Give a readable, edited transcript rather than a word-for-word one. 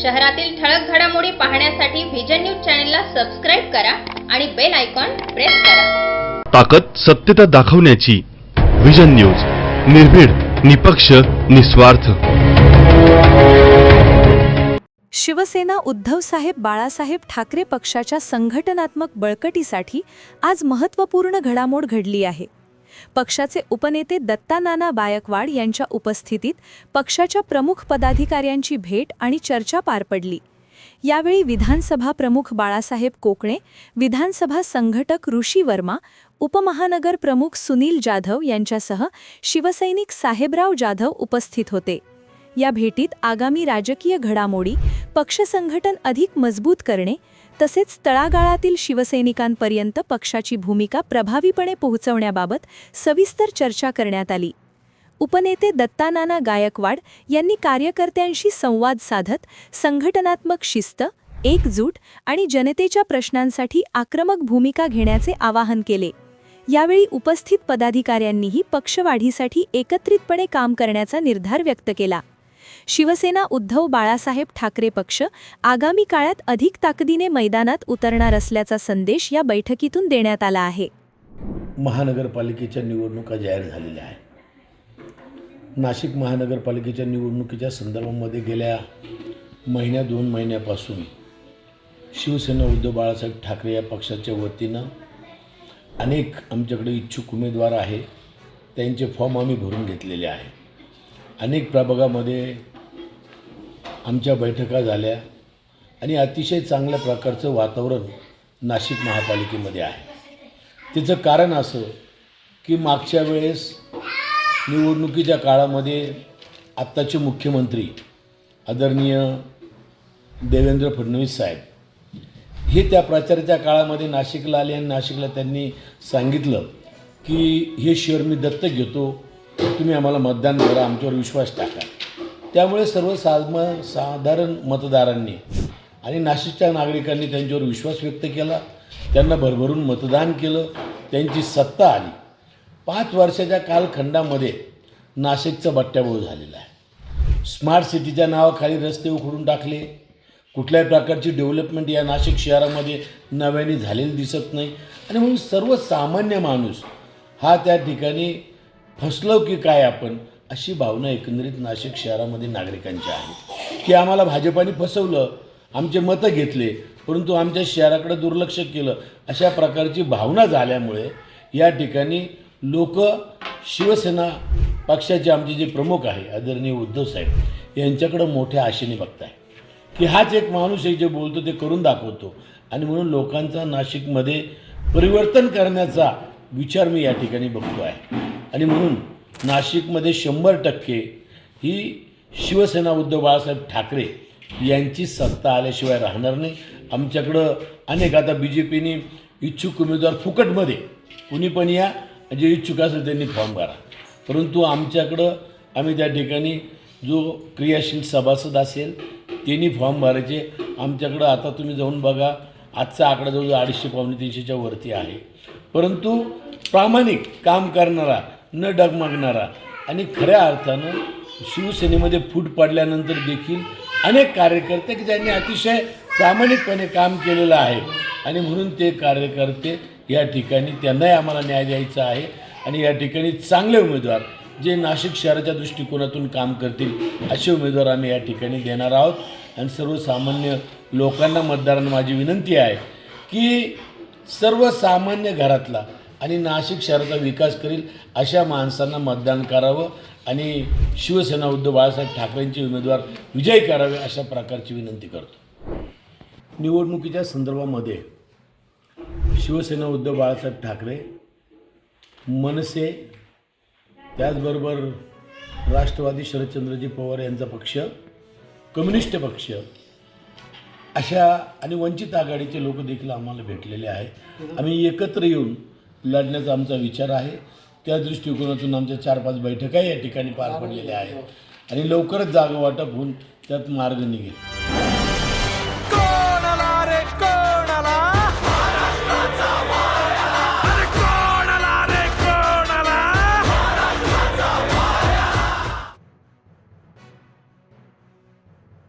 शहरातील ठळक घडामोडी पाहण्यासाठी व्हिजन न्यूज चॅनलला सबस्क्राइब करा आणि बेल आयकॉन प्रेस करा। ताकद सत्यता दाखवण्याची व्हिजन न्यूज, निर्भीड, निपक्ष, निस्वार्थ। शिवसेना उद्धवसाहेब बाळासाहेब ठाकरे पक्षाच्या संघटनात्मक बळकटीसाठी आज महत्त्वपूर्ण घडामोड घडली आहे। पक्षाचे उपनेते दत्तानाना गायकवाड यांच्या उपस्थितीत पक्षाच्या प्रमुख पदाधिकाऱ्यांची भेट आणि चर्चा पार पडली। यावेळी विधानसभा प्रमुख बाळासाहेब कोकणे, विधानसभा संघटक ऋषी वर्मा, उपमहानगर प्रमुख सुनील जाधव यांच्यासह शिवसैनिक साहेबराव जाधव उपस्थित होते। या भेटीत आगामी राजकीय घडामोडी, पक्ष संघटन अधिक मजबूत करणे तसेच तळागाळातील शिवसैनिकांपर्यंत पक्षाची भूमिका प्रभावीपणे पोहोचवण्याबाबत सविस्तर चर्चा करण्यात आली। उपनेते दत्तानाना गायकवाड यांनी कार्यकर्त्यांशी संवाद साधत संघटनात्मक शिस्त, एकजूट आणि जनतेच्या प्रश्नांसाठी आक्रमक भूमिका घेण्याचे आवाहन केले। यावेळी उपस्थित पदाधिकाऱ्यांनीही पक्षवाढीसाठी एकत्रितपणे काम करण्याचा निर्धार व्यक्त केला। शिवसेना उद्धव बाळासाहेब ठाकरे पक्ष आगामी काळात अधिक ताकदीने मैदानात उतरणार असल्याचा संदेश या बैठकीतून देण्यात आला आहे। महानगरपालिकेच्या निवडणुका जाहीर झालेल्या आहेत। नाशिक महानगरपालिकेच्या निवडणुकीच्या संदर्भामध्ये गेल्या दोन महिन्यापासून शिवसेना उद्धव बाळासाहेब ठाकरे या पक्षाच्या वतीनं अनेक आमच्याकडे इच्छुक उमेदवार आहे, त्यांचे फॉर्म आम्ही भरून घेतलेले आहे। अनेक प्रभागामध्ये आमच्या बैठका झाल्या आणि अतिशय चांगल्या प्रकारचं वातावरण नाशिक महापालिकेमध्ये आहे। त्याचं कारण असं की मागच्या वेळेस निवडणुकीच्या काळामध्ये आत्ताचे मुख्यमंत्री आदरणीय देवेंद्र फडणवीस साहेब हे त्या प्रचाराच्या काळामध्ये नाशिकला आले आणि नाशिकला त्यांनी सांगितलं की हे शहर मी दत्तक घेतो, तुम्ही आम्हाला मतदान करा, आमच्यावर विश्वास टाका। त्यामुळे साधारण मतदारांनी आणि नाशिकच्या नागरिकांनी त्यांच्यावर विश्वास व्यक्त केला, त्यांना भरभरून मतदान केलं, त्यांची सत्ता आली। 5 वर्षाच्या कालखंडामध्ये नाशिकचा बट्ट्याबोळ झालेला आहे। स्मार्ट सिटीच्या नावाखाली रस्ते उखडून टाकले, कुठल्याही प्रकारची डेव्हलपमेंट या नाशिक शहरामध्ये नव्याने झालेली दिसत नाही आणि म्हणून सर्वसामान्य माणूस हा त्या ठिकाणी फसलो की काय आपण, अशी भावना एकंदरीत नाशिक शहरामध्ये नागरिकांची आहे की आम्हाला भाजपाने फसवलं, आमचे मतं घेतले परंतु आमच्या शहराकडे दुर्लक्ष केलं, अशा प्रकारची भावना झाल्यामुळे या ठिकाणी लोक शिवसेना पक्षाचे आमचे जे प्रमुख आहे आदरणीय उद्धव साहेब यांच्याकडे मोठ्या आशेने बघताय की हाच एक माणूस आहे जे बोलतो ते करून दाखवतो आणि म्हणून लोकांचा नाशिकमध्ये परिवर्तन करण्याचा विचार मी या ठिकाणी बघतो आहे आणि म्हणून नाशिकमध्ये 100% ही शिवसेना उद्धव बाळासाहेब ठाकरे यांची सत्ता आल्याशिवाय राहणार नाही। आमच्याकडं अनेक आता BJPने इच्छुक उमेदवार फुकटमध्ये कुणी पण या, जे इच्छुक असेल त्यांनी फॉर्म भरा, परंतु आमच्याकडं आम्ही त्या ठिकाणी जो क्रियाशील सभासद असेल त्यांनी फॉर्म भरायचे। आमच्याकडं आता तुम्ही जाऊन बघा, आजचा आकडा जवळजवळ 250-300च्या वरती आहे, परंतु प्रामाणिक काम करणारा, न डगमगणारा आणि खऱ्या अर्थानं शिवसेनेमध्ये फूट पडल्यानंतर देखील अनेक कार्यकर्ते की ज्यांनी अतिशय प्रामाणिकपणे काम केलेलं आहे आणि म्हणून ते कार्यकर्ते या ठिकाणी त्यांनाही आम्हाला न्याय द्यायचा आहे आणि या ठिकाणी चांगले उमेदवार जे नाशिक शहराच्या दृष्टिकोनातून काम करतील असे उमेदवार आम्ही या ठिकाणी देणार आहोत। आणि सर्वसामान्य लोकांना, मतदारांना माझी विनंती आहे की सर्वसामान्य घरातला आणि नाशिक शहराचा विकास करील अशा माणसांना मतदान करावं आणि शिवसेना उद्धव बाळासाहेब ठाकरेंचे उमेदवार विजयी करावे अशा प्रकारची विनंती करतो। निवडणुकीच्या संदर्भामध्ये शिवसेना उद्धव बाळासाहेब ठाकरे, मनसे, त्याचबरोबर राष्ट्रवादी शरदचंद्रजी पवार यांचा पक्ष, कम्युनिस्ट पक्ष अशा आणि वंचित आघाडीचे लोक देखील आम्हाला भेटलेले आहे। आम्ही एकत्र येऊन लढण्याचा आमचा विचार आहे। त्या दृष्टिकोनातून आमच्या 4-5 बैठका या ठिकाणी पार पडलेल्या आहेत आणि लवकरच जागा वाटप होऊन त्यात मार्ग निघेल।